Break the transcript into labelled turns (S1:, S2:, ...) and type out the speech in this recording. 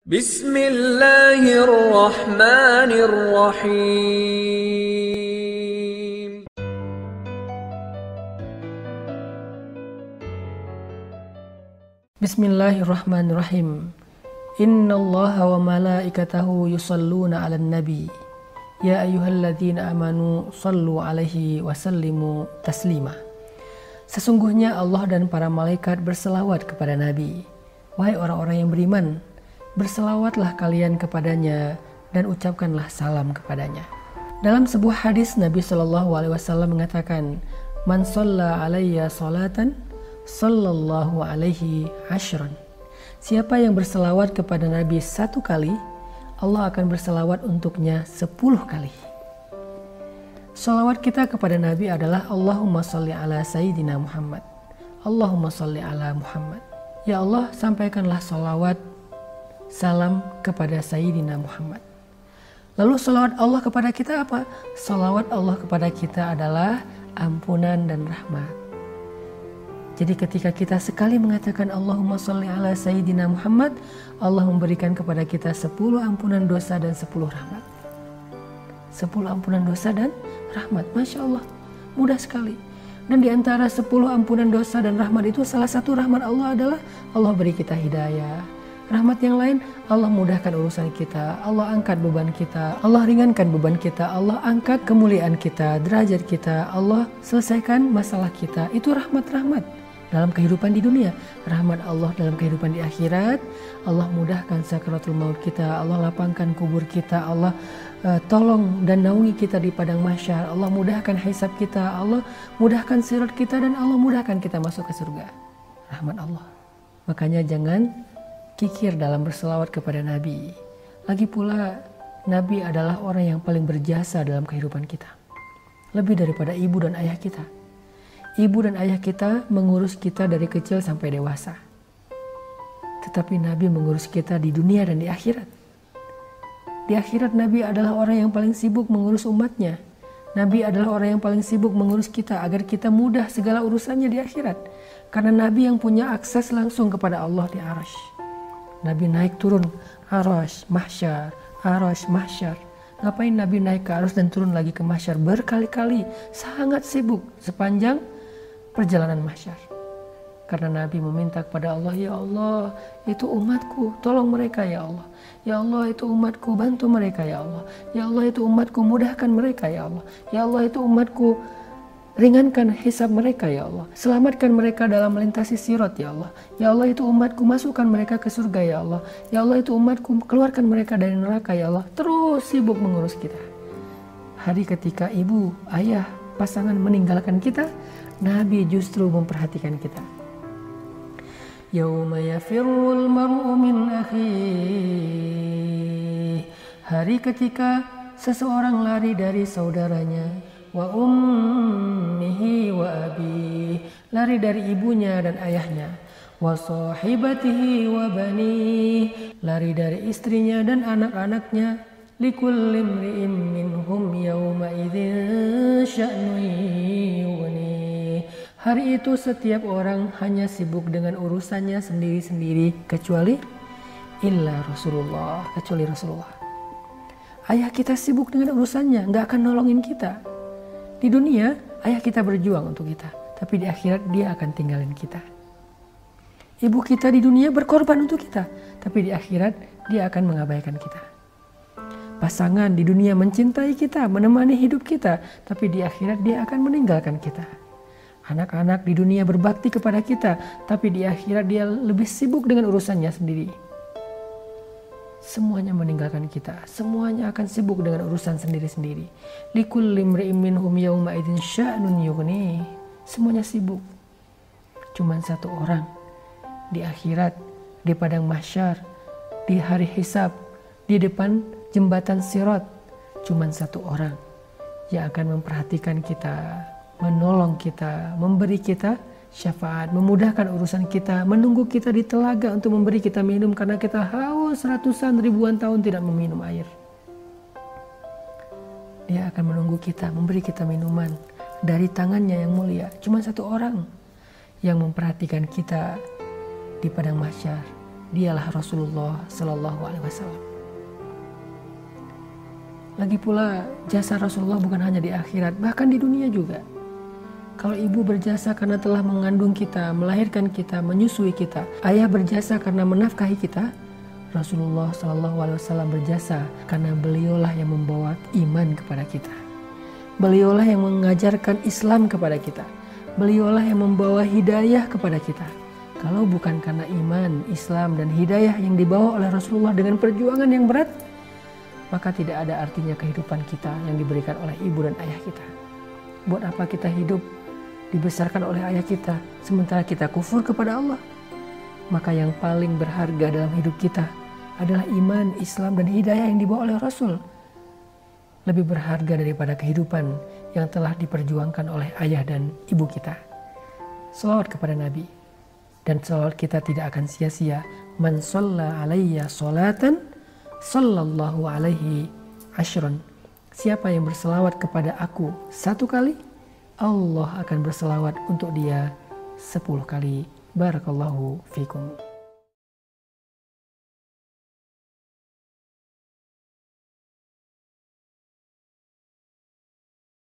S1: Bismillahirrahmanirrahim.
S2: Bismillahirrahmanirrahim. Innallaha wa malaikatahu yusalluna 'alan nabi. Ya ayyuhalladzina amanu sallu 'alaihi wa sallimu taslima. Sesungguhnya Allah dan para malaikat berselawat kepada Nabi. Wahai orang-orang yang beriman, berselawatlah kalian kepadanya dan ucapkanlah salam kepadanya. Dalam sebuah hadis Nabi SAW mengatakan, "Man shalla 'alayya salatan, sallallahu alaihi asyran." Siapa yang berselawat kepada Nabi 1 kali, Allah akan berselawat untuknya 10 kali. Salawat kita kepada Nabi adalah Allahumma sholli ala Sayyidina Muhammad. Allahumma sholli ala Muhammad. Ya Allah, sampaikanlah salawat, salam kepada Sayyidina Muhammad. Lalu salawat Allah kepada kita apa? Salawat Allah kepada kita adalah ampunan dan rahmat. Jadi ketika kita sekali mengatakan Allahumma sholli ala Sayyidina Muhammad, Allah memberikan kepada kita 10 ampunan dosa dan 10 rahmat. 10 ampunan dosa dan rahmat. Masya Allah, mudah sekali. Dan di antara 10 ampunan dosa dan rahmat itu, salah satu rahmat Allah adalah Allah beri kita hidayah. Rahmat yang lain, Allah mudahkan urusan kita, Allah angkat beban kita, Allah ringankan beban kita, Allah angkat kemuliaan kita, derajat kita, Allah selesaikan masalah kita. Itu rahmat-rahmat dalam kehidupan di dunia. Rahmat Allah dalam kehidupan di akhirat, Allah mudahkan sakaratul maut kita, Allah lapangkan kubur kita, Allah tolong dan naungi kita di padang mahsyar, Allah mudahkan hisab kita, Allah mudahkan sirat kita, dan Allah mudahkan kita masuk ke surga. Rahmat Allah. Makanya jangan kikir dalam berselawat kepada Nabi. Lagi pula, Nabi adalah orang yang paling berjasa dalam kehidupan kita. Lebih daripada ibu dan ayah kita. Ibu dan ayah kita mengurus kita dari kecil sampai dewasa. Tetapi Nabi mengurus kita di dunia dan di akhirat. Di akhirat Nabi adalah orang yang paling sibuk mengurus umatnya. Nabi adalah orang yang paling sibuk mengurus kita agar kita mudah segala urusannya di akhirat. Karena Nabi yang punya akses langsung kepada Allah di Arasy. Nabi naik turun Arasy, mahsyar, Arasy, mahsyar. Ngapain Nabi naik ke Arasy dan turun lagi ke mahsyar berkali-kali? Sangat sibuk sepanjang perjalanan mahsyar. Karena Nabi meminta kepada Allah, ya Allah, itu umatku, tolong mereka ya Allah. Ya Allah, itu umatku, bantu mereka ya Allah. Ya Allah, itu umatku, mudahkan mereka ya Allah. Ya Allah, itu umatku, ringankan hisab mereka ya Allah. Selamatkan mereka dalam melintasi sirat ya Allah. Ya Allah, itu umatku, masukkan mereka ke surga ya Allah. Ya Allah, itu umatku, keluarkan mereka dari neraka ya Allah. Terus sibuk mengurus kita. Hari ketika ibu, ayah, pasangan meninggalkan kita, Nabi justru memperhatikan kita. Yauma yafirrul mar'u min akhihi. Hari ketika seseorang lari dari saudaranya, wa ummihi wa abi, lari dari ibunya dan ayahnya, wa sahibatihi wa bani, lari dari istrinya dan anak-anaknya, likulli imri'in minhum yawma idzin sya'nun yughni. Hari itu setiap orang hanya sibuk dengan urusannya sendiri-sendiri kecuali Rasulullah. Ayah kita sibuk dengan urusannya, gak akan nolongin kita. Di dunia, ayah kita berjuang untuk kita, tapi di akhirat dia akan tinggalin kita. Ibu kita di dunia berkorban untuk kita, tapi di akhirat dia akan mengabaikan kita. Pasangan di dunia mencintai kita, menemani hidup kita, tapi di akhirat dia akan meninggalkan kita. Anak-anak di dunia berbakti kepada kita, tapi di akhirat dia lebih sibuk dengan urusannya sendiri. Semuanya meninggalkan kita, semuanya akan sibuk dengan urusan sendiri-sendiri. Likulli imri'in minhum yawma idzin sya'nun yughni. Semuanya sibuk. Cuman satu orang di akhirat, di padang mahsyar, di hari hisab, di depan jembatan sirat, cuman satu orang yang akan memperhatikan kita, menolong kita, memberi kita syafaat, memudahkan urusan kita, menunggu kita di telaga untuk memberi kita minum karena kita haus ratusan ribuan tahun tidak meminum air. Dia akan menunggu kita, memberi kita minuman dari tangannya yang mulia. Cuma satu orang yang memperhatikan kita di padang mahsyar, dialah Rasulullah Sallallahu Alaihi Wasallam. Lagi pula jasa Rasulullah bukan hanya di akhirat, bahkan di dunia juga. Kalau ibu berjasa karena telah mengandung kita, melahirkan kita, menyusui kita, ayah berjasa karena menafkahi kita, Rasulullah Sallallahu Alaihi Wasallam berjasa karena beliaulah yang membawa iman kepada kita. Beliaulah yang mengajarkan Islam kepada kita. Beliaulah yang membawa hidayah kepada kita. Kalau bukan karena iman, Islam, dan hidayah yang dibawa oleh Rasulullah dengan perjuangan yang berat, maka tidak ada artinya kehidupan kita yang diberikan oleh ibu dan ayah kita. Buat apa kita hidup dibesarkan oleh ayah kita, sementara kita kufur kepada Allah? Maka yang paling berharga dalam hidup kita adalah iman, Islam, dan hidayah yang dibawa oleh Rasul. Lebih berharga daripada kehidupan yang telah diperjuangkan oleh ayah dan ibu kita. Shalawat kepada Nabi. Dan shalawat kita tidak akan sia-sia. Man shalla alayya sholatan sallallahu alaihi asyran. Siapa yang berselawat kepada aku 1 kali, Allah akan berselawat untuk dia 10 kali. Barakallahu fikum.